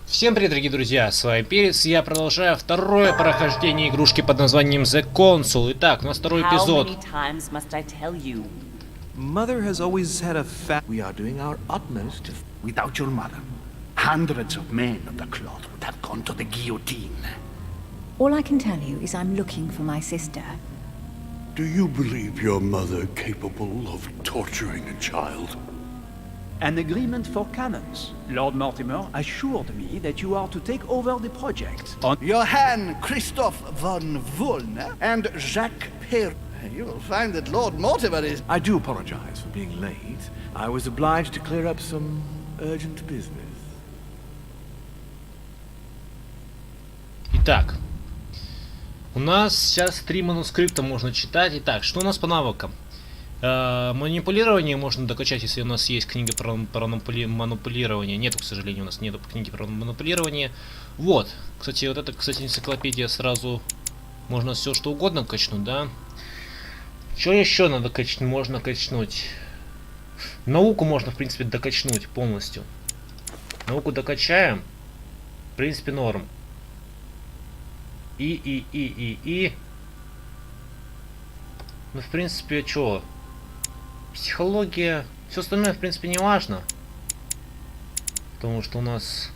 Всем привет, дорогие друзья, с вами Перец, и я продолжаю второе прохождение игрушки под названием The Console. Итак, у нас второй эпизод. Mother has always had a We are doing our utmost. Without your mother, hundreds of men of the cloth would have gone to the guillotine. All I can tell you is I'm looking for my sister. Do you believe your mother capable of torturing a child? An agreement for cannons. Lord Mortimer assured me that you are to take over the project. On Johann Christoph von Wollner and Jacques Per. You will find that Lord Mortimer is... I do apologize for being late. I was obliged to clear up some urgent business. Итак, у нас сейчас 3 манускрипта можно читать. Итак, что у нас по навыкам? Манипулирование можно докачать, если у нас есть книга про манипулирование. Нету, к сожалению, у нас нету книги про манипулирование. Вот. Кстати, вот это, энциклопедия сразу. Можно все что угодно качнуть, да? Что еще надо качнуть? Можно качнуть. Науку можно, в принципе, докачнуть полностью. Науку докачаем. В принципе, норм. И. Ну, в принципе, что? Психология. Все остальное, в принципе, не важно. Потому что у нас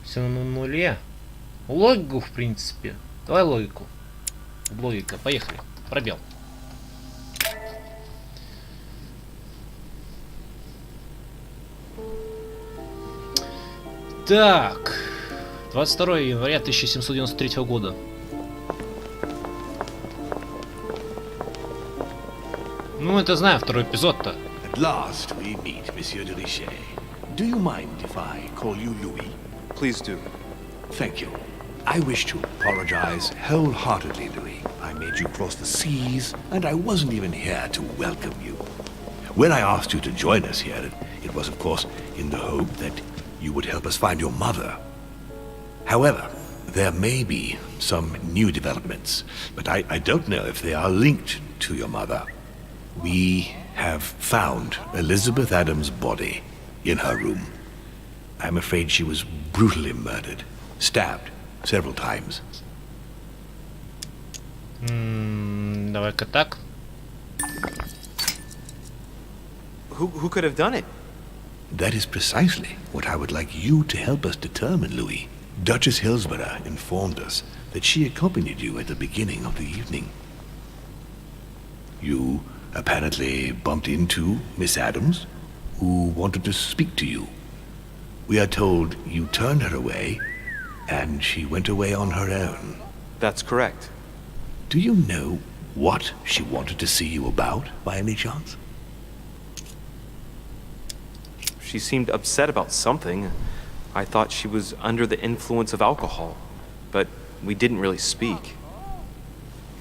все на нуле. Логику, в принципе. Давай логику. Логика. Поехали. Пробел. Так. 22 января 1793 года. Ну, это знаю, второй эпизод-то. At last we meet, Monsieur de Richet. Do you mind if I call you Louis? Please do. Thank you. I wish to apologize wholeheartedly, Louis. I made you cross the seas, and I wasn't even here to welcome you. When I asked you to join us here, it was, of course, in the hope that you would help us find your mother. However, there may be some new developments, but I don't know if they are linked to your mother. We have found Elizabeth Adams' body in her room. I'm afraid she was brutally murdered, stabbed several times. Давай-ка так. Who could have done it? That is precisely what I would like you to help us determine, Louis. Duchess Hillsborough informed us that she accompanied you at the beginning of the evening. You apparently bumped into Miss Adams, who wanted to speak to you. We are told you turned her away, and she went away on her own. That's correct. Do you know what she wanted to see you about, by any chance? She seemed upset about something. I thought she was under the influence of alcohol, but we didn't really speak.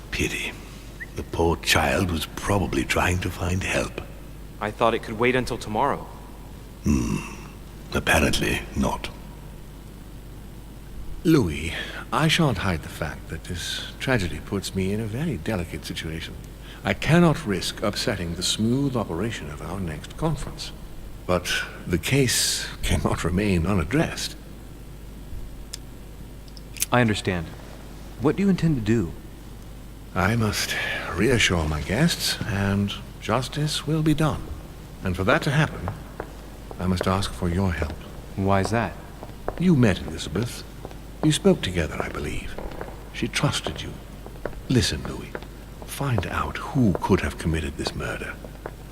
Pity. The poor child was probably trying to find help. I thought it could wait until tomorrow. Apparently not. Louis, I shan't hide the fact that this tragedy puts me in a very delicate situation. I cannot risk upsetting the smooth operation of our next conference. But the case cannot remain unaddressed. I understand. What do you intend to do? I must reassure my guests, and justice will be done. And for that to happen, I must ask for your help. Why is that? You met Elizabeth. You spoke together, I believe. She trusted you. Listen, Louis. Find out who could have committed this murder.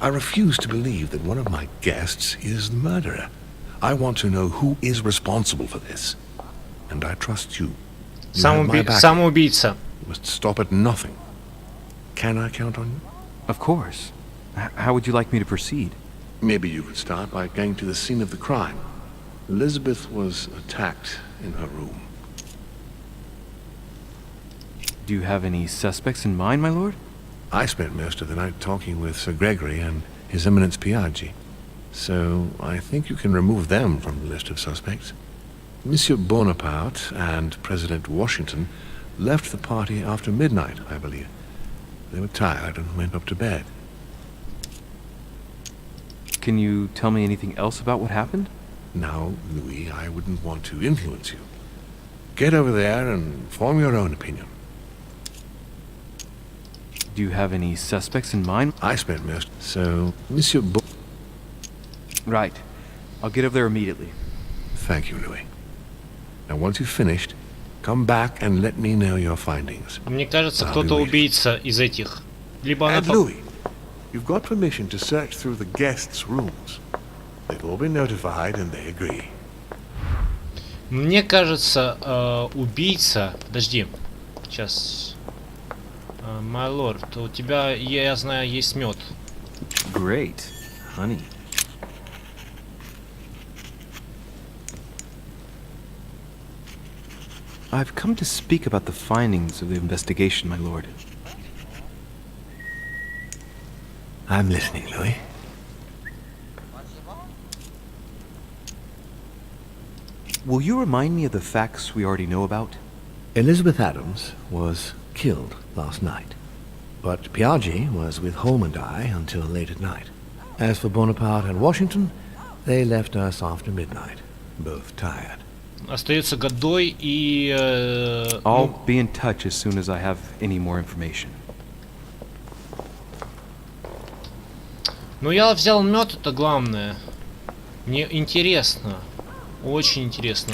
I refuse to believe that one of my guests is the murderer. I want to know who is responsible for this. And I trust you. Самоубийца. You must stop at nothing. Can I count on you? Of course. How would you like me to proceed? Maybe you could start by going to the scene of the crime. Elizabeth was attacked in her room. Do you have any suspects in mind, my lord? I spent most of the night talking with Sir Gregory and His Eminence Piaggi, so I think you can remove them from the list of suspects. Monsieur Bonaparte and President Washington left the party after midnight, I believe. They were tired and went up to bed. Can you tell me anything else about what happened? Now, Louis, I wouldn't want to influence you. Get over there and form your own opinion. Do you have any suspects in mind? I spent most... So, Monsieur Right. I'll get over there immediately. Thank you, Louis. Now, once you've finished, come back and let me know your findings. Мне кажется, I'll кто-то be waiting. убийца из этих. Либо она... And Louis, you've got permission to search through the guests' rooms. They've all been notified and they agree. Мне кажется, убийца... Подожди. Сейчас. My lord, у тебя, я знаю, есть мед. Great. Honey. I've come to speak about the findings of the investigation, my lord. I'm listening, Louis. Will you remind me of the facts we already know about? Elizabeth Adams was killed last night, but Piaggi was with Holm and I until late at night. As for Bonaparte and Washington, they left us after midnight, both tired. Остается Годой и... I'll be in touch as soon as I have any more information. Ну, я взял мед, это главное. Мне интересно. Очень интересно.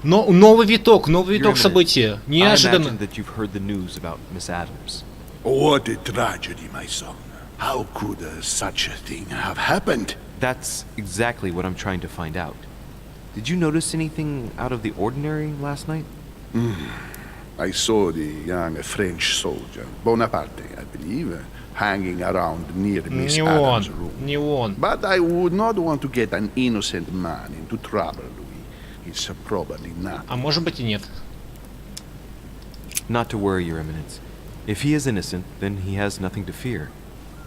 Но новый виток события. I Неожиданно. imagine that you've heard the news about Miss Adams. What a tragedy, my son. How could such a thing have happened? That's exactly what I'm trying to find out. Did you notice anything out of the ordinary last night? I saw the young French soldier, Bonaparte, I believe, hanging around near Miss Не Adams' он. room. Не он. But I would not want to get an innocent man into trouble, Louis. It's probably not. А может быть и нет. Not to worry, Your Eminence. If he is innocent, then he has nothing to fear.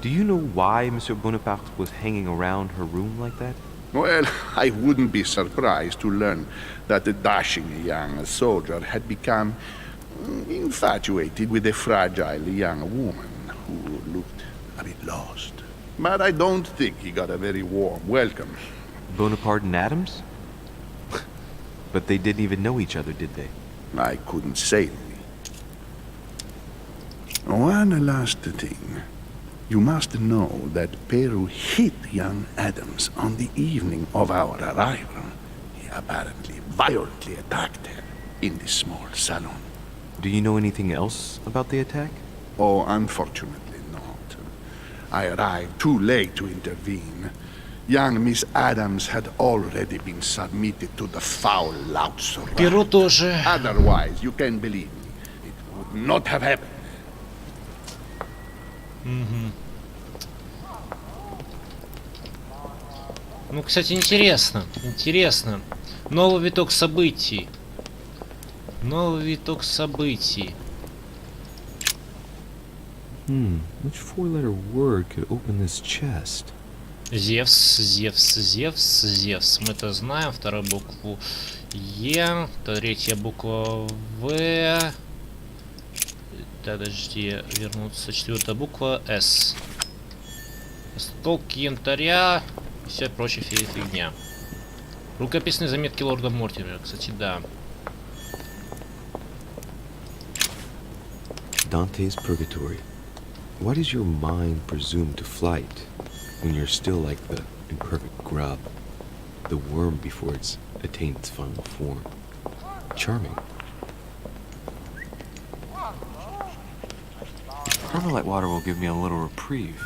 Do you know why Monsieur Bonaparte was hanging around her room like that? Well, I wouldn't be surprised to learn that the dashing young soldier had become infatuated with a fragile young woman who looked a bit lost. But I don't think he got a very warm welcome. Bonaparte and Adams? But they didn't even know each other, did they? I couldn't say. One last thing. You must know that Peru hit young Adams on the evening of our arrival. He apparently violently attacked her in the small salon. Do you know anything else about the attack? Oh, unfortunately not. I arrived too late to intervene. Young Miss Adams had already been submitted to the foul louts of Перу тоже. Otherwise, you can believe me, it would not have happened. Ну, кстати, интересно. Интересно. Новый виток событий. Новый виток событий. Which four-letter word could open this chest? Зевс, Зевс, Зевс, Зевс. Мы это знаем. Вторую букву Е. Третья буква В. Подожди, вернуться. Четвертая буква С. Осколки янтаря. И вся прочая фигня. Рукописные заметки лорда Мортимера. Кстати, да. Dante's Purgatory. Why does your mind presume to flight when you're still like the imperfect grub, the worm before it's attained its final form? Charming. Carmelite water will give me a little reprieve.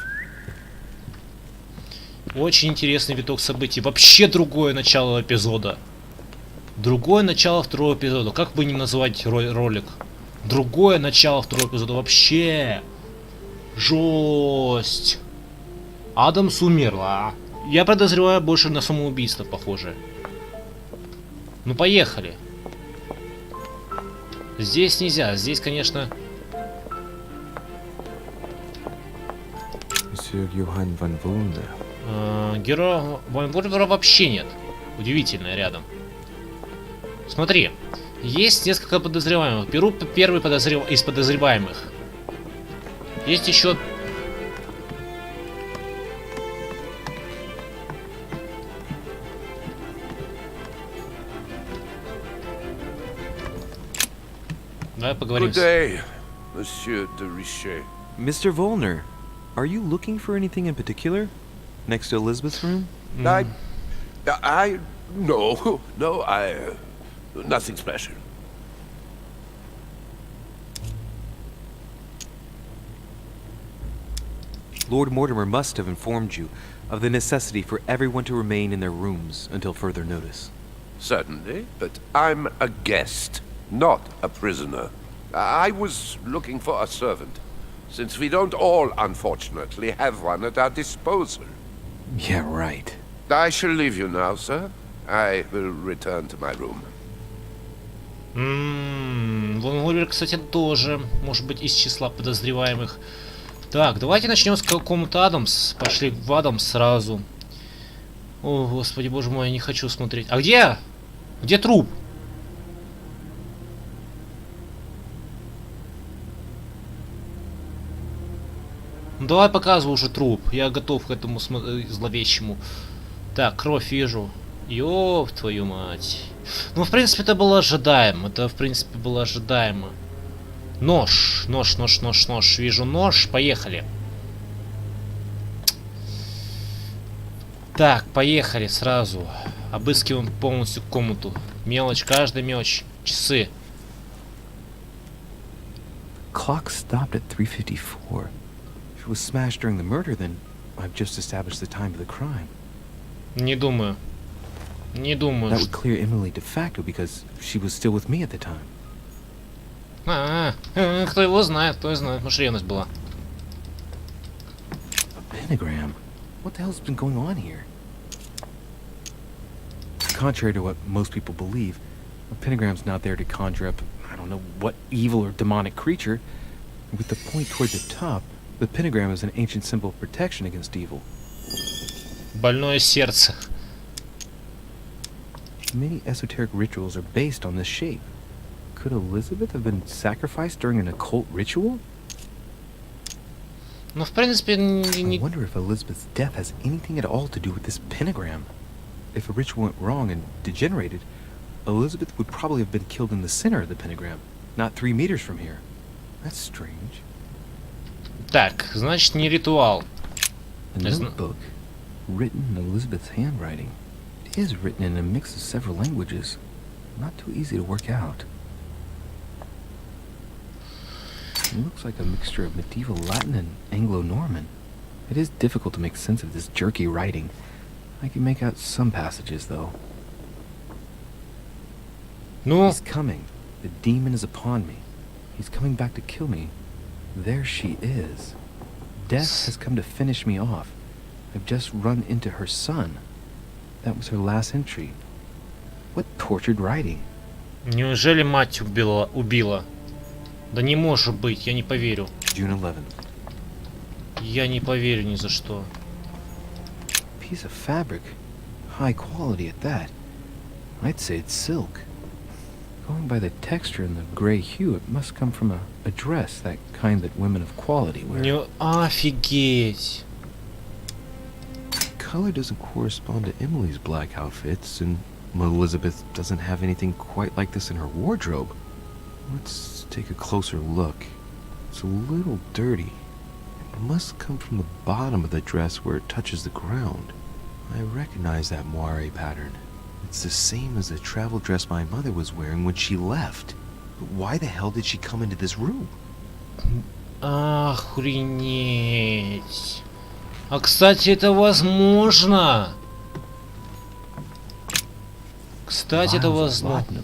Очень интересный виток событий. Вообще другое начало эпизода. Другое начало второго эпизода. Как бы ни назвать ролик? Другое начало второго эпизода. Вообще. Жесть. Адамс умерла. Я подозреваю больше на самоубийство, похоже. Ну, поехали. Здесь нельзя. Здесь, конечно... Monsieur Johann van Vulner. Героя Ван Вольвера вообще нет. Удивительно, рядом. Смотри. Есть несколько подозреваемых. Беру первый из подозреваемых. Есть еще... Давай поговорим. Good day, Monsieur de Richet. Mr. Volner, are you looking for anything in particular? Next to Elizabeth's room? No, nothing special. Lord Mortimer must have informed you of the necessity for everyone to remain in their rooms until further notice. Certainly, but I'm a guest, not a prisoner. I was looking for a servant, since we don't all, unfortunately, have one at our disposal. Yeah, right. I shall leave you now, sir. I will return to my room. Вон Оливер, кстати, тоже может быть из числа подозреваемых. Так, давайте начнем с какого-то Адамс. Пошли в Адамс сразу. О, господи, боже мой, я не хочу смотреть. А где? Где труп? Ну, давай показывай уже труп. Я готов к этому зловещему. Так, кровь вижу. Ёб твою мать. Ну, в принципе, это было ожидаемо. Это, в принципе, было ожидаемо. Нож. Нож. Вижу нож. Поехали. Так, поехали сразу. Обыскиваем полностью комнату. Мелочь, каждая мелочь. Часы. Clock stopped at 3:54. If it was smashed during the murder, then I've just established the time of the crime. Не думаю. Не думаю. That would clear Emily de facto because she was still with me at the time. Кто его знает, может, ревность была. A pentagram? What the hell's been going on here? Contrary to what most people believe, a pentagram's not there to conjure up, I don't know what evil or demonic creature. With the point toward the top, the pentagram is an ancient symbol of protection against evil. Больное сердце. Many esoteric rituals are based on this shape. Could Elizabeth have been sacrificed during an occult ritual? Ну, в принципе, I wonder if Elizabeth's death has anything at all to do with this pentagram. If a ritual went wrong and degenerated, Elizabeth would probably have been killed in the center of the pentagram, not 3 meters from here. That's strange. Так, значит, не ритуал. A notebook, written in Elizabeth's handwriting. It is written in a mix of several languages. Not too easy to work out. It looks like a mixture of medieval Latin and Anglo-Norman. It is difficult to make sense of this jerky writing. I can make out some passages, though. Ну, He's coming. The demon is upon me. He's coming back to kill me. There she is. Death has come to finish me off. I've just run into her son. That was her last entry. What tortured writing. неужели мать убила? Да не может быть, я не поверю. June 11th. Я не поверю ни за что. Piece of fabric. High quality at that. I'd say it's silk. Going by the texture and the gray hue, it must come from a dress, that kind that women of quality wear. Не... Офигеть. Color doesn't correspond to Emily's black outfits, and Elizabeth doesn't have anything quite like this in her wardrobe. Let's take a closer look. It's a little dirty. It must come from the bottom of the dress where it touches the ground. I recognize that moire pattern. It's the same as the travel dress my mother was wearing when she left. But why the hell did she come into this room? Охренеть. А, кстати, это возможно. Кстати, это возможно.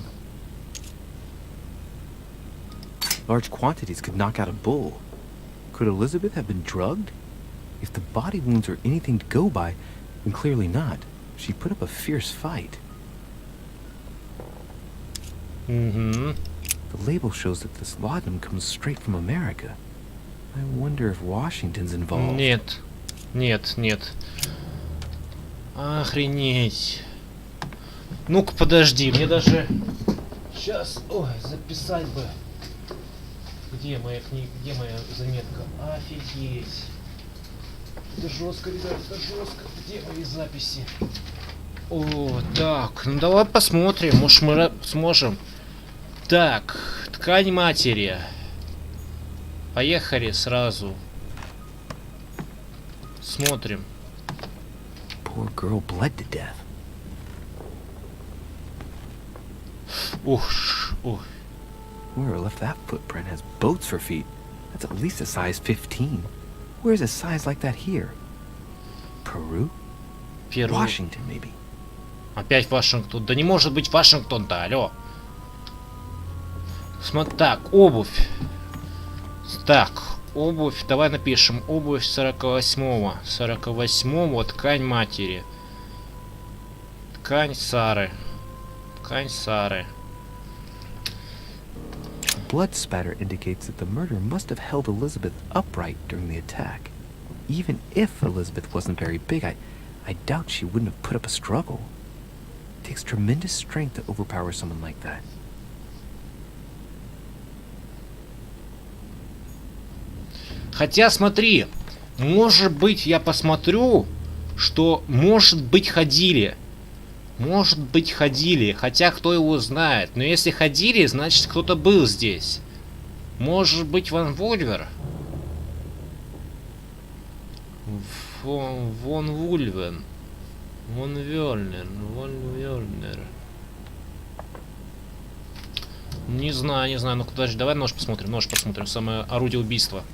Large quantities could knock out a bull. Could Elizabeth have been drugged? If the body wounds are anything to go by, then clearly not. She put up a fierce fight. Угу. The label shows that this laudanum comes straight from America. I wonder if Washington's involved. Нет. Нет. Охренеть. Ну-ка, подожди, мне даже... Сейчас, ой, записать бы. Где моя книга, где моя заметка? Офигеть. Это жестко, ребят, это жестко. Где мои записи? О, так, ну давай посмотрим, может мы сможем. Так, ткань матери. Поехали сразу. Смотрим. Poor girl bled to death. Ух. Whoever left that footprint has boats for feet. That's at least a size 15. Where's a size like that here? Peru? Перу. Washington, maybe. Опять Вашингтон. Да не может быть Вашингтон-то, алло. Смотри, так, обувь. Так, обувь. Давай напишем. Обувь 48-го. 48-го. Ткань матери. Ткань Сары. Ткань Сары. Blood spatter indicates that the murderer must have held Elizabeth upright during the attack. Even if Elizabeth wasn't very big, I doubt she wouldn't have put up a struggle. It takes tremendous strength to overpower someone like that. Хотя, смотри, может быть, я посмотрю, что, может быть, ходили. Может быть, ходили, хотя кто его знает. Но если ходили, значит, кто-то был здесь. Может быть, Ван Вульвер? Вон Вульвен. Вон Вёльнер. Не знаю. Ну, подожди, давай нож посмотрим. Самое орудие убийства.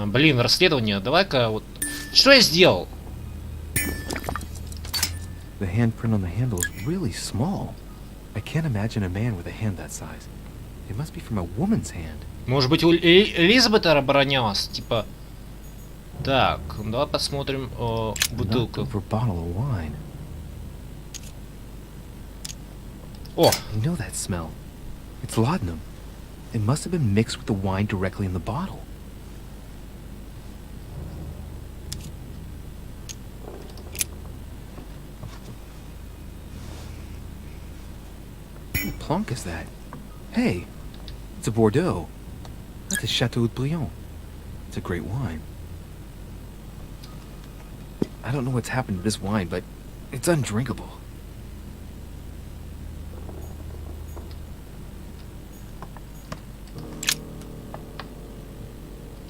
Блин, расследование. Давай-ка вот... Что я сделал? The handprint on the handle is really small. I can't imagine a man with a hand that size. It must be from a woman's hand. Может быть, Элизабет оборонялась? Типа... Так, давай посмотрим бутылку. Over bottle of wine. О! I know that smell. It's laudanum. It must have been mixed with the wine directly in the bottle. What plonk is that? Hey, it's a Bordeaux. That's a Chateau de Brion. It's a great wine. I don't know what's happened to this wine, but it's undrinkable.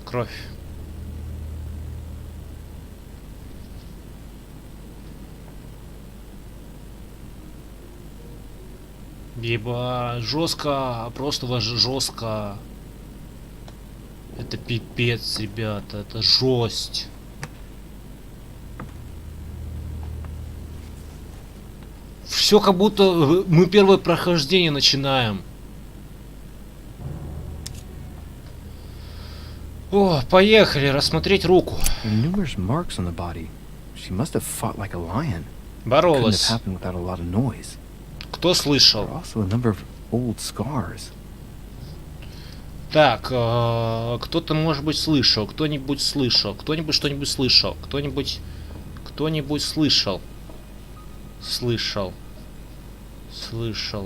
Кровь. Еба, жестко, просто жестко. Это пипец, ребята, это жесть. Все как будто мы первое прохождение начинаем. О, поехали, рассмотреть руку. Numerous marks on the body. She must have fought like a lion. Couldn't have Боролась. happened without a lot of noise. Кто слышал? There are also a number of old scars. Так, кто-то, может быть, слышал. Кто-нибудь слышал. Кто-нибудь что-нибудь слышал. Кто-нибудь слышал. Слышал.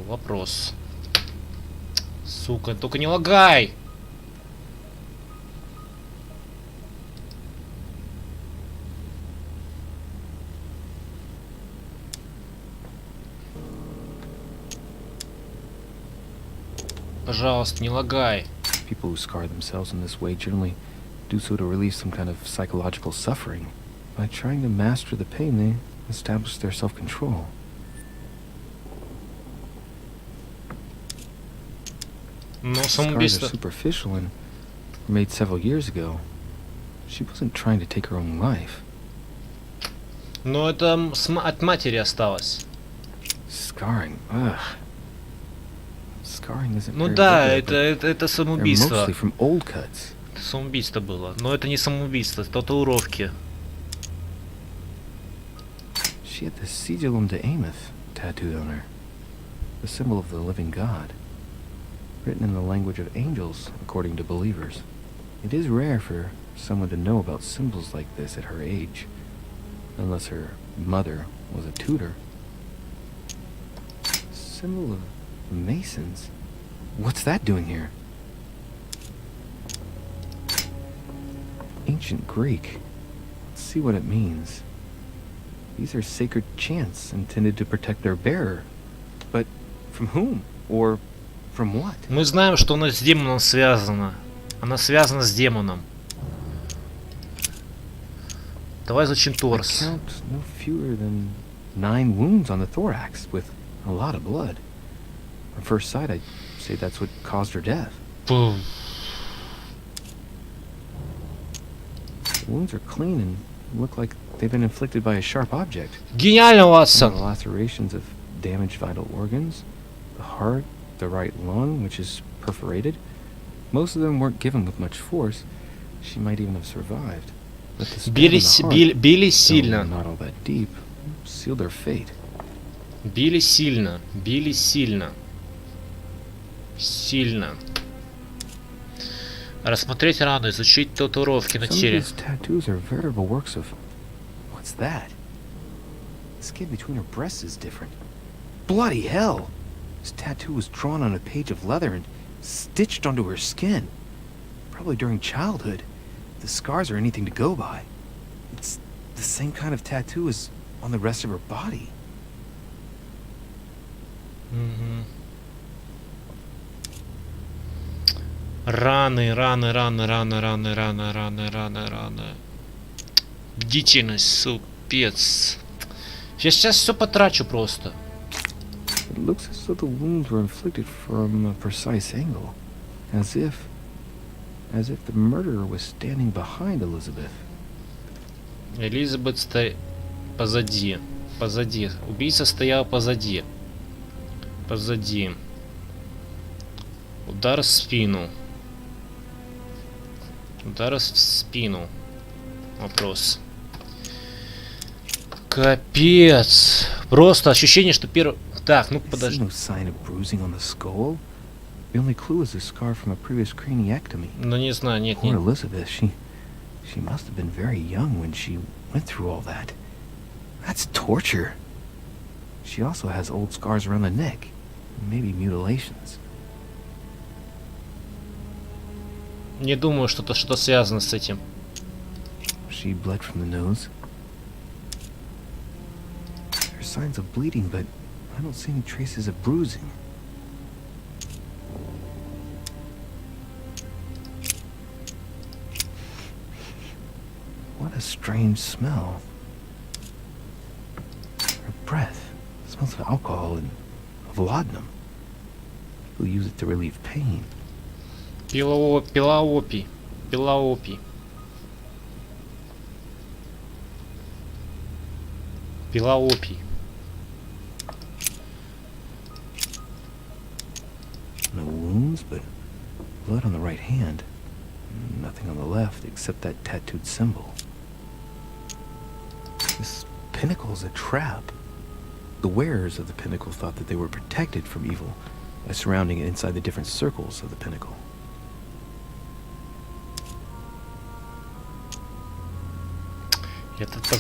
Вопрос. Сука, только не лагай! Пожалуйста, не лагай. People who scar themselves in this way generally do so to relieve some kind of psychological suffering. By trying to master the pain, they establish their self-control. Но Scars are самоубийство... superficial and were made several years ago. She wasn't trying to take her own life. Но это от матери осталось. Scarring, ugh. Scarring isn't Ну very да, regular, but это they're самоубийство. mostly from old cuts. Это самоубийство было. Но это не самоубийство, это татуировки. She had the sigillum de Ameth tattooed on her, the symbol of the living God, written in the language of angels, according to believers. It is rare for someone to know about symbols like this at her age, unless her mother was a tutor. Symbol of Masons? What's that doing here? Ancient Greek. Let's see what it means. These are sacred chants intended to protect their bearer. But from whom? Or from what? Мы знаем, что она с демоном связана. Она связана с демоном. Давай изучим I торс. count no fewer than 9 wounds on the thorax, with a lot of blood. On first sight, I'd say that's what caused her death. Пу. The wounds are clean and look like they've been inflicted by a sharp object. Гениально, Some Ватсон. of the lacerations have damaged vital organs, the heart, the right lung, which is perforated. Most of them weren't given with much force. She might even have survived. But the stab in Били, the heart, били though сильно. not all that deep, sealed her fate. Били сильно. Били сильно. Сильно. Рассмотреть рану, изучить татуировки на Some of теле. these tattoos are veritable works of... What's that? The skin between her breasts is different. Bloody hell! This tattoo was drawn on a page of leather and stitched onto her skin. Probably during childhood. If the scars are anything to go by. It's the same kind of tattoo as on the rest of her body. Мгм. Раны, раны, раны, раны, раны, раны, раны, раны, раны. Бдительность, супец. Сейчас все потрачу просто. It looks as though the wounds were inflicted from a precise angle. As if the murderer was standing behind Elizabeth. Элизабет позади. Позади. Убийца стоял позади. Позади. Удар в спину. Удар в спину. Вопрос. Капец. Просто ощущение, что первый... Так, ну I see подожди. no sign of bruising on the skull. The only clue is a scar from a previous craniectomy. Ну не знаю, нет, Poor нет. Elizabeth, she must have been very young when she went through all that. That's torture. She also has old scars around the neck, maybe mutilations. Не думаю, что-то что-то связано с этим. She bled from the nose. There are signs of bleeding, but I don't see any traces of bruising. What a strange smell. Her breath smells of alcohol and of laudanum. People use it to relieve pain. Пилаопий. Пилаопий. Пилаопий. No wounds, but blood on the right hand. Nothing on the left except that tattooed symbol. This pinnacle's a trap. The wearers of the pinnacle thought that they were protected from evil by surrounding it inside the different circles of the pinnacle.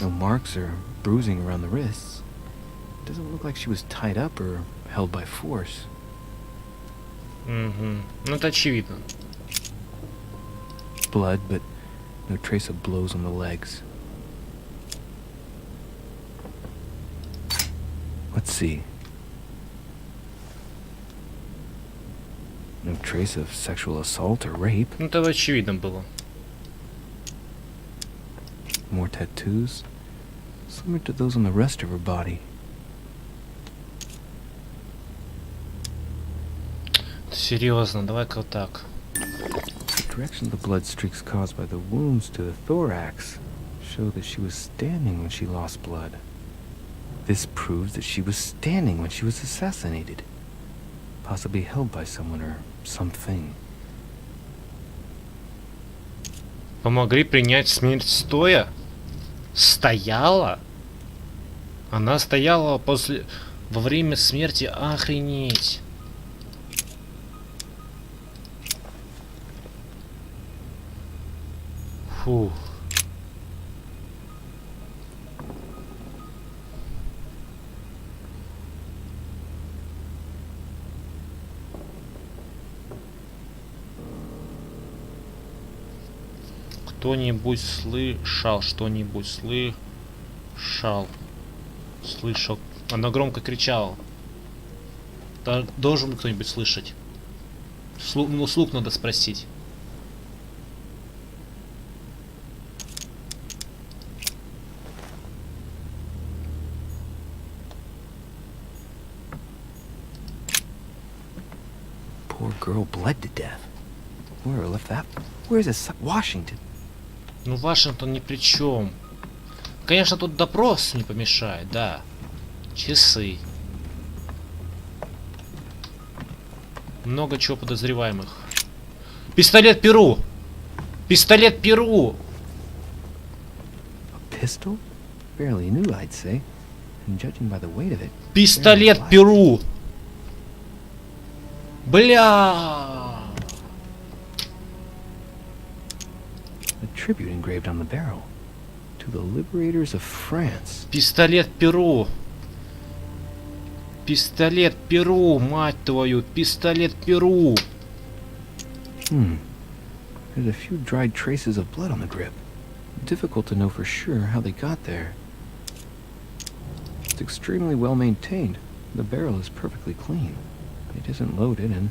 No marks or bruising around the wrists. Doesn't look like she was tied up or held by force. Угу. Ну это очевидно. Blood, but no trace of blows on the legs. Let's see. No trace of sexual assault or rape. Ну это очевидно было. More tattoos, similar to those on the rest of her body. Серьезно, давай-ка вот так. The direction of the blood streaks caused by the wounds to the thorax show that she was standing when she lost blood. This proves that she was standing when she was assassinated, possibly held by someone or something. Помогли принять смерть стоя? Стояла? Она стояла во время смерти. Охренеть. Фу. Кто-нибудь слышал, что-нибудь слышал. Слышал. Она громко кричала. Должен кто-нибудь слышать. Слуг надо спросить. Poor girl bled to death. Where left that? Where's this Washington? Ну, Вашингтон ни при чем. Конечно, тут допрос не помешает, да. Часы. Много чего подозреваемых. Пистолет Перу! Пистолет Перу! A pistol? Barely new, I'd say. And judging by the weight of it. Пистолет Перу! Бля! A tribute engraved on the barrel. To the liberators of France. Пистолет Перу! Пистолет Перу, мать твою! Пистолет Перу! There's a few dried traces of blood on the grip. Difficult to know for sure how they got there. It's extremely well maintained. The barrel is perfectly clean. It isn't loaded and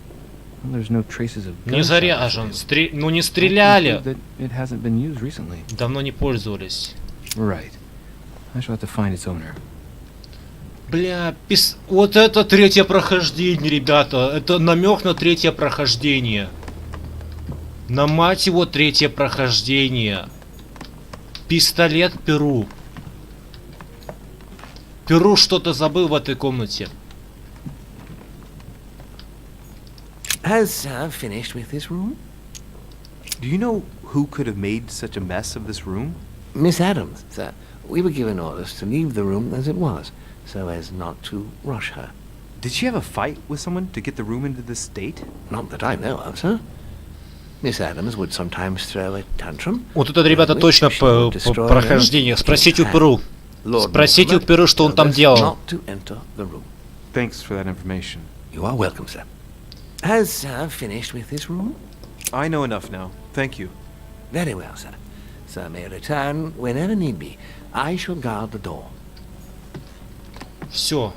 there's no traces of Не заряжен. Ну не стреляли. That it hasn't been used recently. Давно не пользовались. Right. I shall have to find its owner. Бля, вот это третье прохождение, ребята. Это намек на третье прохождение. На мать его третье прохождение. Пистолет Перу. Перу что-то забыл в этой комнате. Has Sam finished with this room? Do you know who could have made such a mess of this room? Miss Adams, sir. We were given orders to leave the room as it was, so as not to rush her. Did she have a fight with someone to get the room into this state? Not that I know of, sir. Miss Adams would sometimes throw a tantrum. Вот это, ребята, точно по прохождение. Спросите у Перу. Спросите у Перу, что он там делал. Thanks for that information. You are welcome, sir. Has Sam finished with this room? I know enough now. Thank you. Very well, sir. Sir may return whenever need be. I shall guard the door. Все.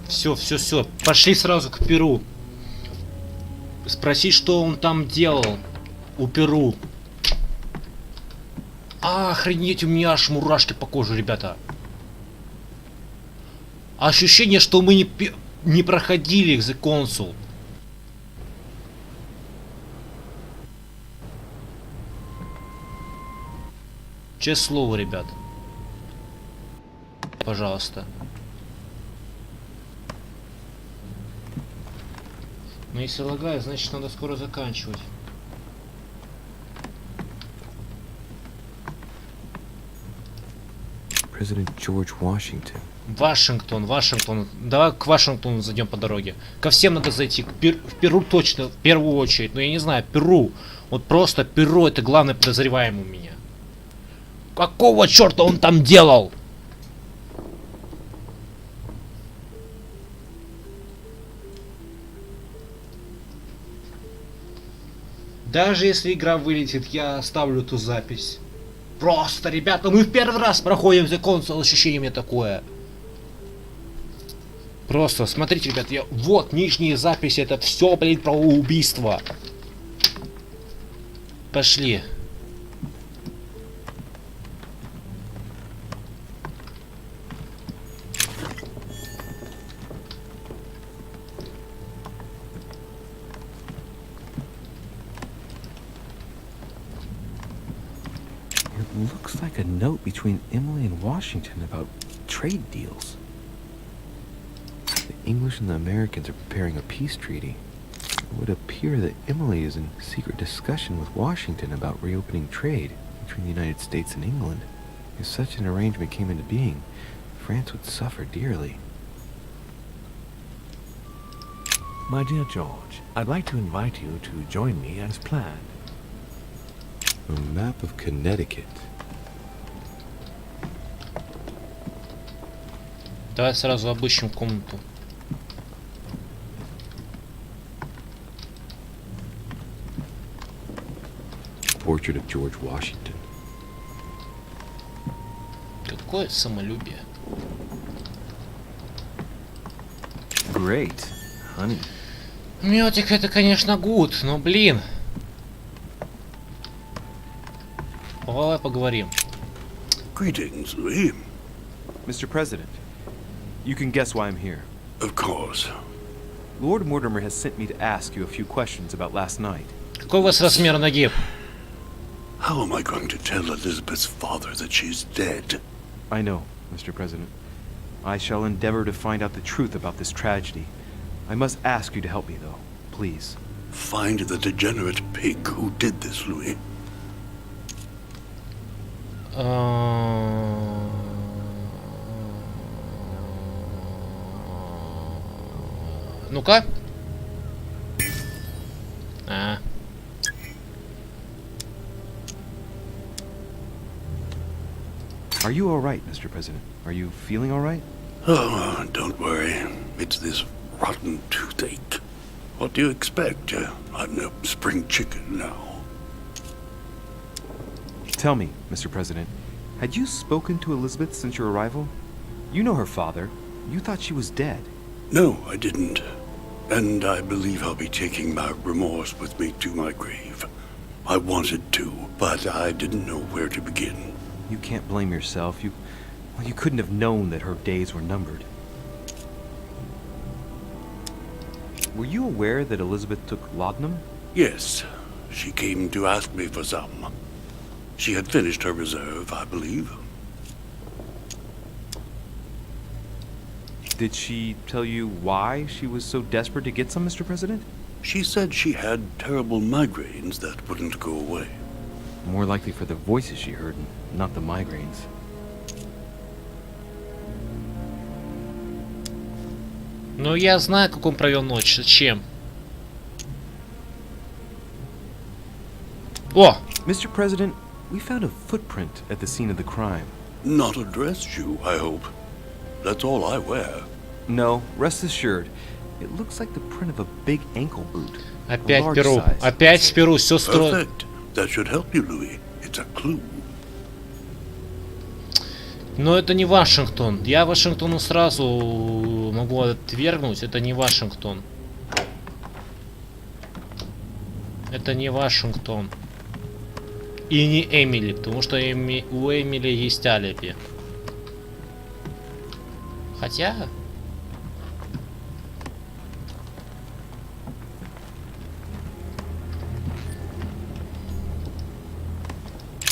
Все. Пошли сразу к Перу. Спросить, что он там делал. У Перу. Охренеть, у меня аж мурашки по коже, ребята. Ощущение, что мы не проходили The Consul. Честное слово, ребят. Пожалуйста. Но если лагает, значит надо скоро заканчивать. President George Washington. Вашингтон. Давай к Вашингтону зайдем по дороге. Ко всем надо зайти. В Перу точно, в первую очередь. Но я не знаю, Перу. Вот просто Перу — это главный подозреваемый у меня. Какого черта он там делал? Даже если игра вылетит, я оставлю эту запись. Просто, ребята, мы в первый раз проходим The Consul, ощущение у меня такое. Просто, смотрите, ребят, вот нижние записи, это все, блин, про убийство. Пошли. It looks like a note between Emily and Washington about trade deals. The English and the Americans are preparing a peace treaty. It would appear that Emily is in secret discussion with Washington about reopening trade between the United States and England. If such an arrangement came into being, France would suffer dearly. My dear George, I'd like to invite you to join me as planned. A map of Connecticut. Давай сразу обыщем комнату. Portrait of George Washington. Какое самолюбие. Great, honey. Мётик это, конечно, гуд, но блин. Давай поговорим. Greetings, Louis. Mr. President, you can guess why I'm here. Of course. Lord Mortimer has sent me to ask you a few questions about last night. Какой у вас размер ноги? How am I going to tell Elizabeth's father that she's dead? I know, Mr. President. I shall endeavor to find out the truth about this tragedy. I must ask you to help me, though. Please. Find the degenerate pig who did this, Louis. Ну-ка. Are you all right, Mr. President? Are you feeling all right? Oh, don't worry. It's this rotten toothache. What do you expect? I'm no spring chicken now. Tell me, Mr. President, had you spoken to Elizabeth since your arrival? You know her father. You thought she was dead. No, I didn't. And I believe I'll be taking my remorse with me to my grave. I wanted to, but I didn't know where to begin. You can't blame yourself. You couldn't have known that her days were numbered. Were you aware that Elizabeth took laudanum? Yes, she came to ask me for some. She had finished her reserve, I believe. Did she tell you why she was so desperate to get some, Mr. President? She said she had terrible migraines that wouldn't go away. More likely for the voices she heard, not the migraines. Ну, я знаю, как он провел ночь. Зачем? О! Mr. President, we found a footprint at the scene of the crime. Not a dress shoe, I hope. That's all I wear. No, rest assured. It looks like the print of a big ankle boot. Опять large перу. size. Опять перу. Все строит. Perfect. That should help you, Louis. It's a clue. Но это не Вашингтон. Я Вашингтону сразу могу отвергнуть. Это не Вашингтон. Это не Вашингтон. И не Эмили, потому что у Эмили есть алиби. Хотя...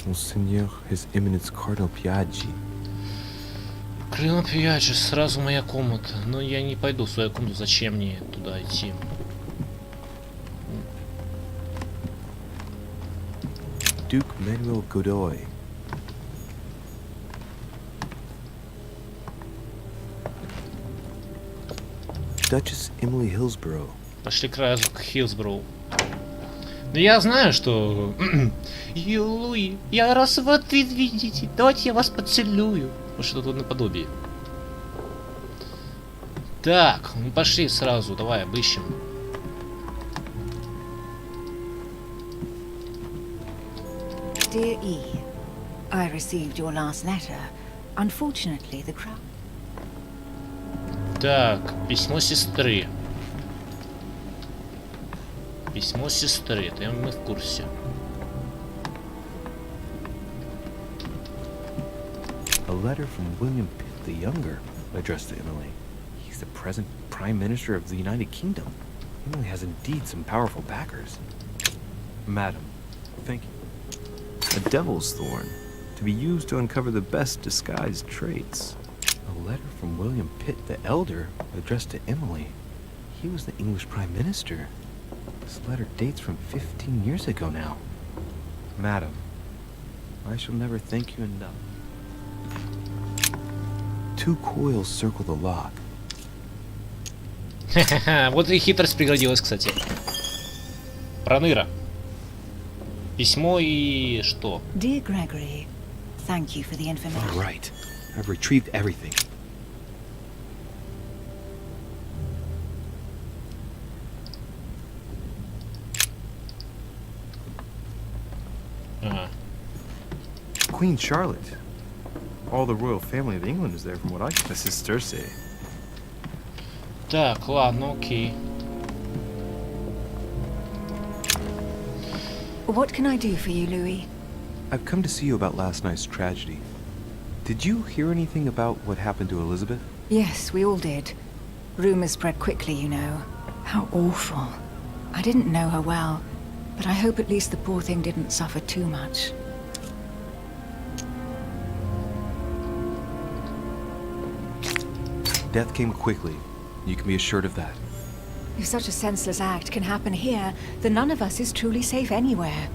Monseigneur, His Eminence Cardinal Piaggi. Крылом Пьяджи, сразу моя комната. Но я не пойду в свою комнату, зачем мне туда идти? Duke Manuel Godoy. Duchess Emily Hillsborough. Пошли к разу к Хиллсброу. Но я знаю, что... Луи, я раз в ответ видите, давайте я вас поцелую. Вот что-то наподобие. Так, ну пошли сразу, давай обыщем. Dear E, I received your last letter. Unfortunately, the crowd... Так, письмо сестры. Письмо сестры, это мы в курсе. A letter from William Pitt the Younger, addressed to Emily. He's the present Prime Minister of the United Kingdom. Emily has indeed some powerful backers. Madam, thank you. A devil's thorn, to be used to uncover the best disguised traits. A letter from William Pitt the Elder, addressed to Emily. He was the English Prime Minister. This letter dates from 15 years ago now. Madam, I shall never thank you enough. 2 coils circle the lock. Вот и хитрость пригодилась, кстати. Проныра. Письмо и что? Dear Gregory, thank you for the information. All right. I've retrieved everything. Ага. Queen Charlotte. All the royal family of England is there from what I can. This is Cersei. Так, ладно, окей. What can I do for you, Louis? I've come to see you about last night's tragedy. Did you hear anything about what happened to Elizabeth? Yes, we all did. Rumors spread quickly, you know. How awful. I didn't know her well, but I hope at least the poor thing didn't suffer too much. Death came quickly. You can be assured of that. If such a senseless act can happen here, then none of us is truly safe anywhere.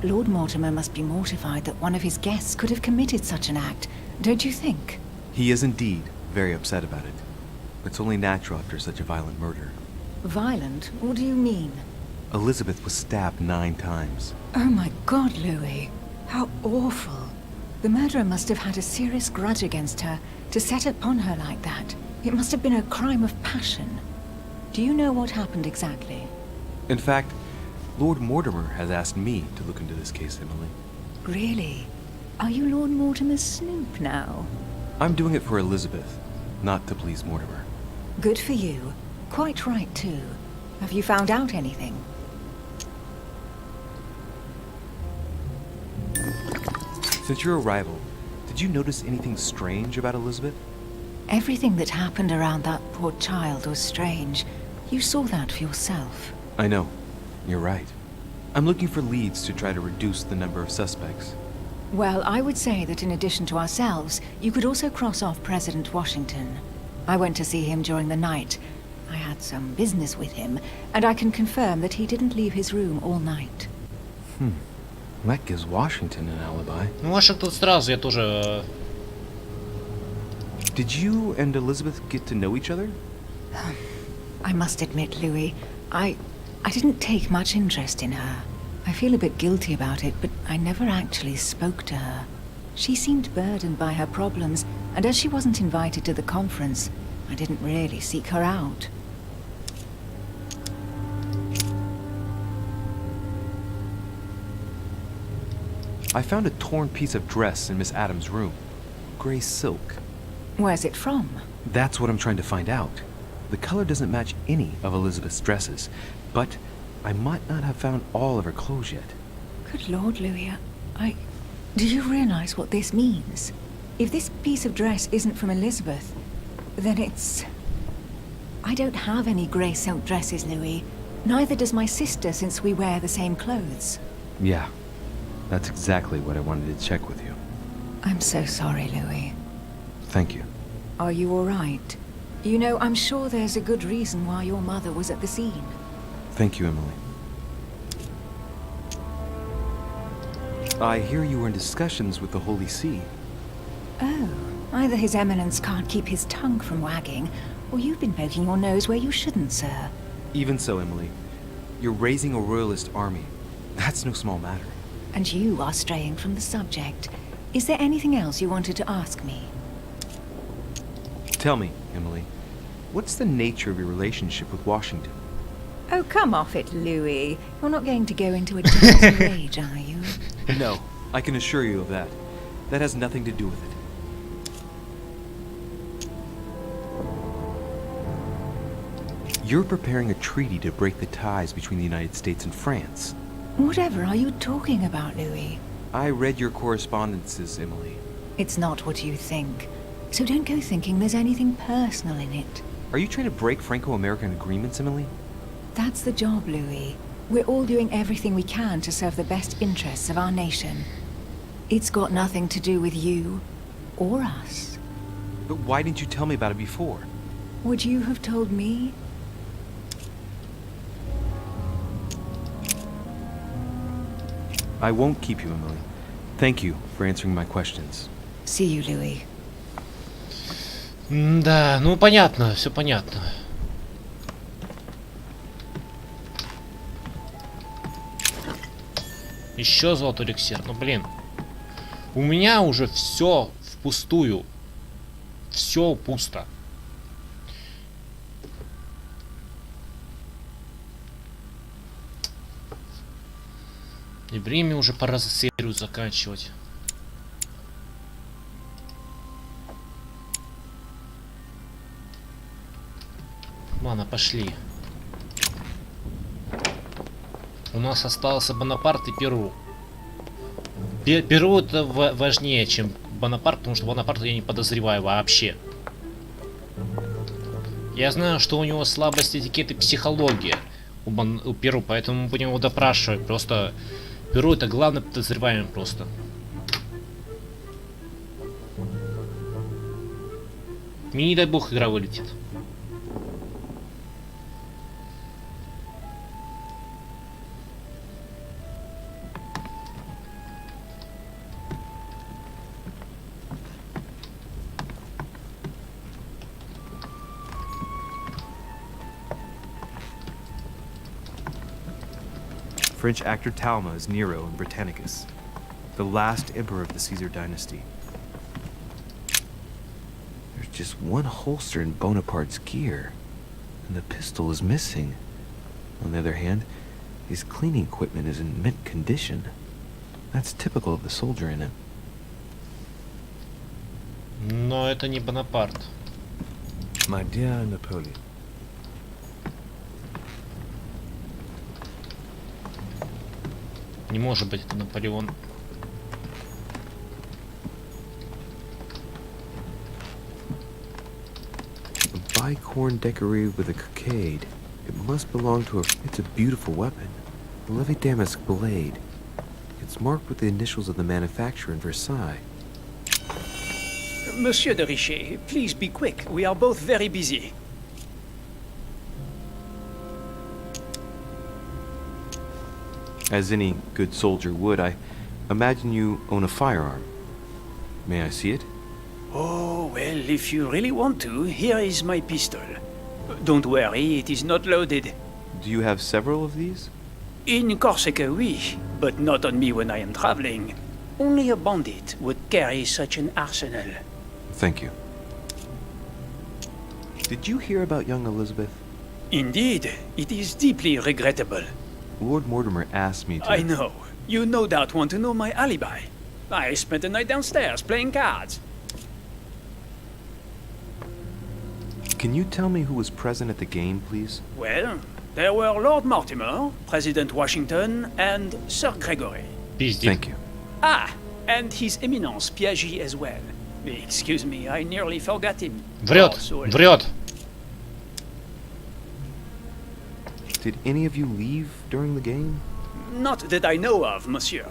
Lord Mortimer must be mortified that one of his guests could have committed such an act, don't you think? He is indeed very upset about it. It's only natural after such a violent murder. Violent? What do you mean? Elizabeth was stabbed 9 times. Oh my God, Louis. How awful. The murderer must have had a serious grudge against her to set upon her like that. It must have been a crime of passion. Do you know what happened exactly? In fact, Lord Mortimer has asked me to look into this case, Emily. Really? Are you Lord Mortimer's snoop now? I'm doing it for Elizabeth, not to please Mortimer. Good for you. Quite right, too. Have you found out anything? Since your arrival, did you notice anything strange about Elizabeth? Everything that happened around that poor child was strange. You saw that for yourself. I know. You're right. I'm looking for leads to try to reduce the number of suspects. Well, I would say that in addition to ourselves, you could also cross off President Washington. I went to see him during the night. I had some business with him, and I can confirm that he didn't leave his room all night. That gives Washington an alibi. Ну, Вашингтон сразу, я тоже... Did you and Elizabeth get to know each other? I must admit, Louis, I didn't take much interest in her. I feel a bit guilty about it, but I never actually spoke to her. She seemed burdened by her problems, and as she wasn't invited to the conference, I didn't really seek her out. I found a torn piece of dress in Miss Adams' room. Gray silk. Where's it from? That's what I'm trying to find out. The color doesn't match any of Elizabeth's dresses, but I might not have found all of her clothes yet. Good Lord, Louis, do you realize what this means? If this piece of dress isn't from Elizabeth, then it's... I don't have any grey silk dresses, Louis. Neither does my sister, since we wear the same clothes. Yeah, that's exactly what I wanted to check with you. I'm so sorry, Louis. Thank you. Are you all right? You know, I'm sure there's a good reason why your mother was at the scene. Thank you, Emily. I hear you were in discussions with the Holy See. Oh, either His Eminence can't keep his tongue from wagging, or you've been poking your nose where you shouldn't, sir. Even so, Emily, you're raising a royalist army. That's no small matter. And you are straying from the subject. Is there anything else you wanted to ask me? Tell me, Emily, what's the nature of your relationship with Washington? Oh, come off it, Louis. You're not going to go into a jealous rage, are you? No, I can assure you of that. That has nothing to do with it. You're preparing a treaty to break the ties between the United States and France. Whatever are you talking about, Louis? I read your correspondences, Emily. It's not what you think. So don't go thinking there's anything personal in it. Are you trying to break Franco-American agreements, Emily? That's the job, Louis. We're all doing everything we can to serve the best interests of our nation. It's got nothing to do with you or us. But why didn't you tell me about it before? Would you have told me? I won't keep you, Emily. Thank you for answering my questions. See you, Louis. Да, ну понятно, все понятно. Еще золотой эликсир. Ну блин. У меня уже все впустую. Все пусто. И время уже пора за серию заканчивать. Ладно, пошли. У нас остался Бонапарт и Перу. Перу это важнее, чем Бонапарт, потому что Бонапарта я не подозреваю вообще. Я знаю, что у него слабость этикет и психология у Перу, поэтому мы будем его допрашивать. Просто Перу это главный подозреваемый просто. Мне не дай бог игра вылетит. French actor Talma is Nero in Britannicus, the last emperor of the Caesar dynasty. There's just one holster in Bonaparte's gear, and the pistol is missing. On the other hand, his cleaning equipment is in mint condition. That's typical of the soldier in him. Но это не Бонапарт. My dear Napoleon, Не может быть это Наполеон. A bicorn decorated with a cockade. It must belong to a... It's a beautiful weapon. A Levy Damask blade. It's marked with the initials of the manufacturer in Versailles. Monsieur de Richet, please be quick. We are both very busy. As any good soldier would, I imagine you own a firearm. May I see it? Oh, well, if you really want to, here is my pistol. Don't worry, it is not loaded. Do you have several of these? In Corsica, oui, but not on me when I am traveling. Only a bandit would carry such an arsenal. Thank you. Did you hear about young Elizabeth? Indeed, it is deeply regrettable. Lord Mortimer asked me to... I know. You no doubt want to know my alibi. I spent the night downstairs playing cards. Can you tell me who was present at the game, please? Well, there were Lord Mortimer, President Washington, and Sir Gregory. Пиздец. Thank you. Ah, and His Eminence Piaget as well. Excuse me, I nearly forgot him. Врет, Oh, so- врет. Did any of you leave during the game? Not that I know of, monsieur.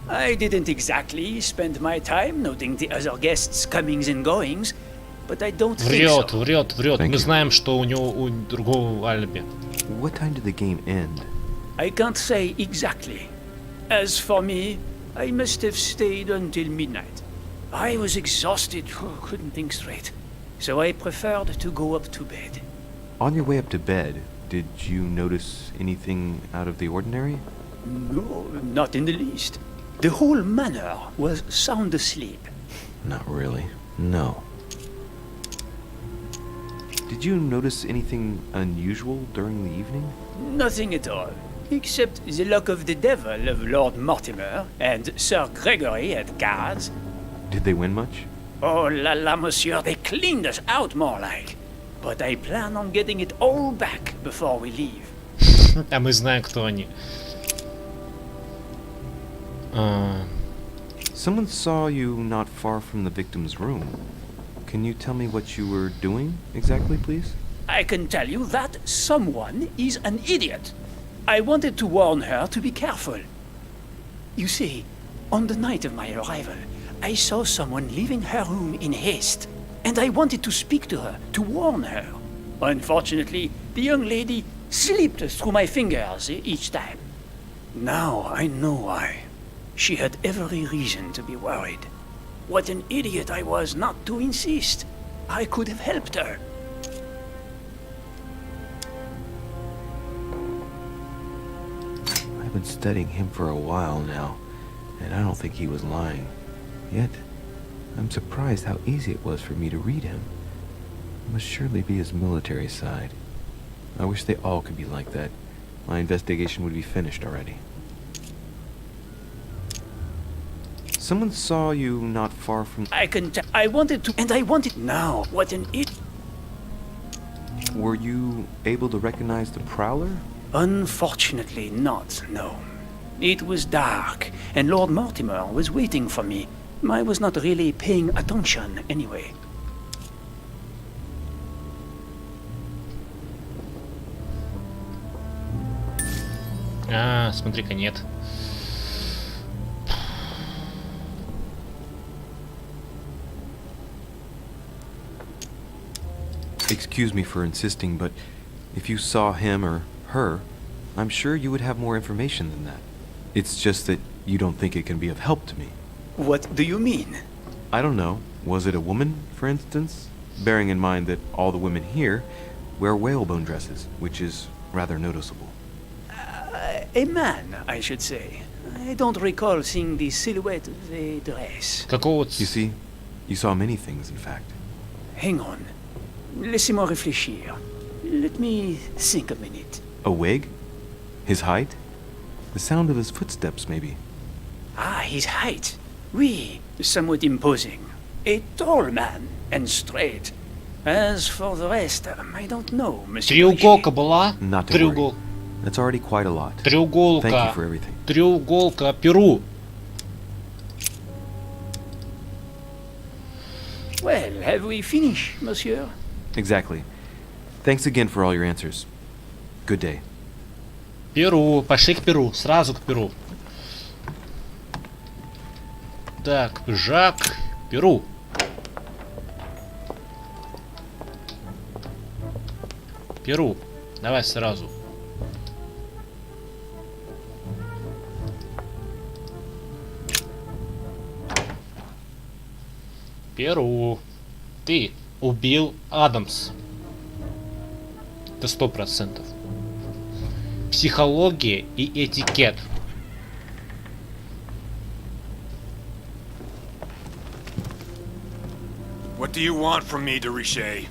I didn't exactly spend my time noting the other guests' comings and goings, but I don't think Врет, so. врет, врет. Thank Мы you. знаем, что у него у другого алиби. What time did the game end? I can't say exactly. As for me, I must have stayed until midnight. I was exhausted, couldn't think straight. So I preferred to go up to bed. On your way up to bed, did you notice anything out of the ordinary? No, not in the least. The whole manor was sound asleep. Not really. No. Did you notice anything unusual during the evening? Nothing at all, except the luck of the devil of Lord Mortimer and Sir Gregory at cards. Did they win much? Oh la la, monsieur, they cleaned us out more like. But I plan on getting it all back before we leave. А мы знаем, кто они. Someone saw you not far from the victim's room. Can you tell me what you were doing exactly, please? I can tell you that someone is an idiot. I wanted to warn her to be careful. You see, on the night of my arrival, I saw someone leaving her room in haste, and I wanted to speak to her, to warn her. Unfortunately, the young lady slipped through my fingers each time. Now I know why. She had every reason to be worried. What an idiot I was not to insist. I could have helped her. I've been studying him for a while now, and I don't think he was lying. Yet, I'm surprised how easy it was for me to read him. It must surely be his military side. I wish they all could be like that. My investigation would be finished already. Someone saw you not far from... I wanted to, and I wanted now. What an it. Were you able to recognize the prowler? Unfortunately not, no. It was dark, and Lord Mortimer was waiting for me. I was not really paying attention anyway. А, смотри-ка, нет. Excuse me for insisting, but if you saw him or her, I'm sure you would have more information than that. It's just that you don't think it can be of help to me. What do you mean? I don't know. Was it a woman, for instance? Bearing in mind that all the women here wear whalebone dresses, which is rather noticeable. A man, I should say. I don't recall seeing the silhouette of a dress. Какого... You see, you saw many things, in fact. Hang on. Laissez-moi réfléchir. Let me think a minute. A wig? His height? The sound of his footsteps, maybe. Ah, his height. Oui, somewhat imposing. A tall man, and straight. As for the rest, I don't know, Monsieur. Треуголка была? Not to Треугол... worry. That's already quite a lot. Треуголка. Thank you for everything. Треуголка Перу. Well, have we finished, Monsieur? Exactly. Thanks again for all your answers. Good day. Перу. Пошли к Перу. Сразу к Перу. Так, Жак. Перу. Перу. Давай сразу. Перу. Ты убил Адамс. Это 100%. Психология и этикет. What do you want from me, Derichet?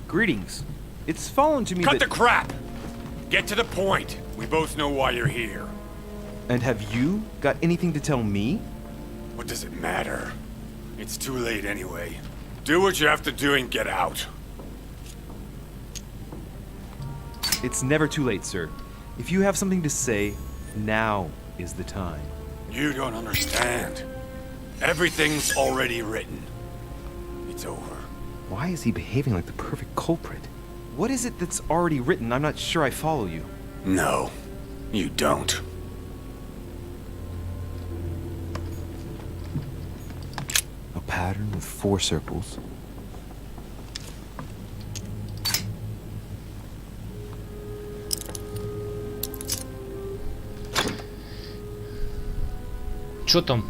Greetings. It's fallen to me Cut that... the crap! Get to the point. We both know why you're here. And have you got anything to tell me? What does it matter? It's too late anyway. Do what you have to do and get out. It's never too late, sir. If you have something to say, now is the time. You don't understand. Everything's already written. It's over. Why is he behaving like the perfect culprit? What is it that's already written? I'm not sure I follow you. No, you don't. A pattern with 4 circles. Чё там?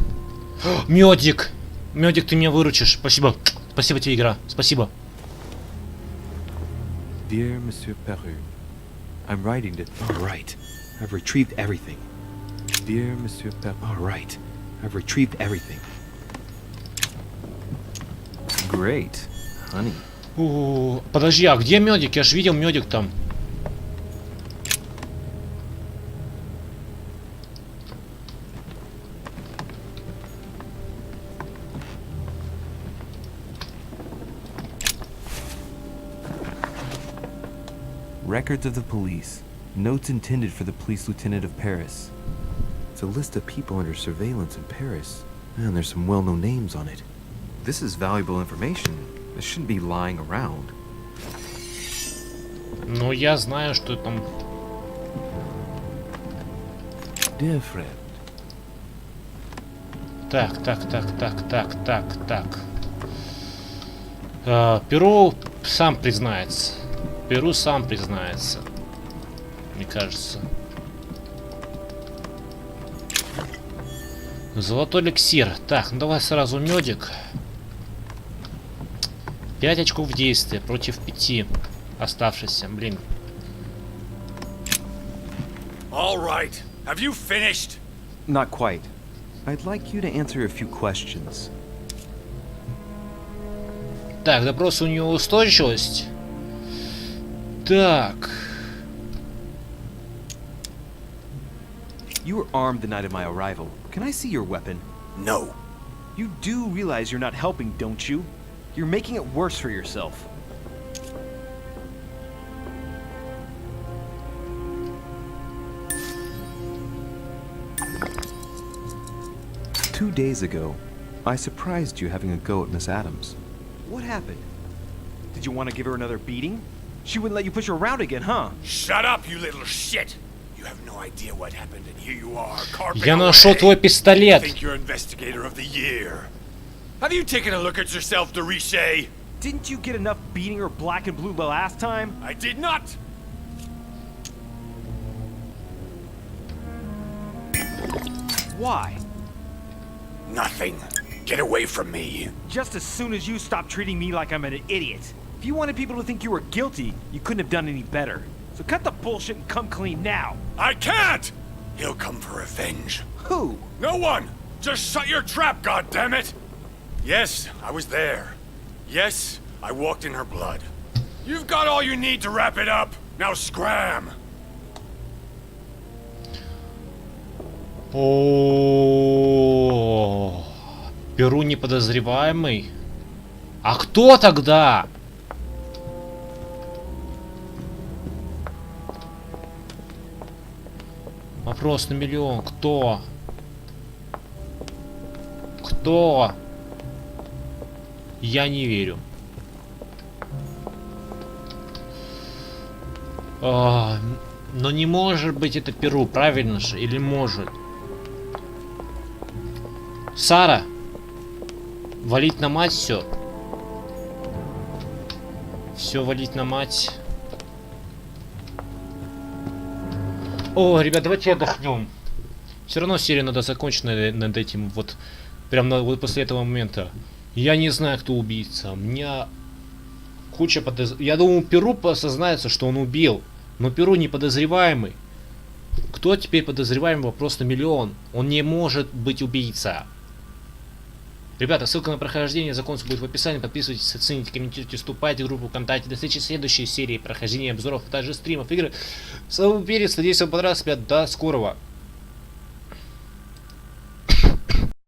Медик! Медик, ты меня выручишь. Спасибо. Спасибо тебе, игра. Спасибо. Dear Monsieur Peru, I'm writing to... All right. I've retrieved everything. Dear Monsieur Peru... All right. I've retrieved everything. Great. Honey. Подожди, а где медик? Я ж видел медик там. Records of the police. Notes intended for the police lieutenant of Paris. It's a list of people under surveillance in Paris. And there's some well-known names on it. This is valuable information. This shouldn't be lying around. Ну, я знаю, что там... Dear friend. Так. Перу сам признается. Перу сам признается. Мне кажется. Золотой эликсир. Так, ну давай сразу медик. 5 очков действия против 5 оставшихся. Блин. All right. Have you finished? Not quite. I'd like you to answer a few questions. Так, допрос у него устойчивость. Так. You were armed the night of my arrival. Can I see your weapon? No. You do realize you're not helping, don't you? You're making it worse for yourself. 2 days ago, I surprised you having a go at Miss Adams. What happened? Did you want to give her another beating? She wouldn't let you push her around again, huh? Shut up, you little shit! You have no idea what happened, and here you are, carping Я нашел твой away. пистолет. Think you're investigator of the year. Have you taken a look at yourself, Dorishe? Didn't you get enough beating her black and blue the last time? I did not! Why? Nothing. Get away from me. Just as soon as you stop treating me like I'm an idiot. If you wanted people to think you were guilty, you couldn't have done any better. So cut the bullshit and come clean now. I can't! He'll come for revenge. Who? No one! Just shut your trap, goddammit! Yes, I was there. Yes, I walked in her blood. You've got all you need to wrap it up. Now scram! О, Перу неподозреваемый. А кто тогда? Вопрос на миллион. Кто? Кто? Я не верю. Но не может быть это Перу, правильно же? Или может? Сара! Валить на мать все. Все валить на мать. О, ребят, давайте отдохнем. Все равно серию надо закончить над этим вот. Прям вот после этого момента. Я не знаю, кто убийца. У меня куча Я думаю, Перу осознается, что он убил. Но Перу не подозреваемый. Кто теперь подозреваемый? Вопрос на миллион. Он не может быть убийца. Ребята, ссылка на прохождение закончится будет в описании. Подписывайтесь, оцените, комментируйте, вступайте в группу ВКонтакте. До встречи в следующей серии прохождения, обзоров, а также стримов игры. С вами был Перец. Надеюсь, вам понравилось. Ребят, до скорого.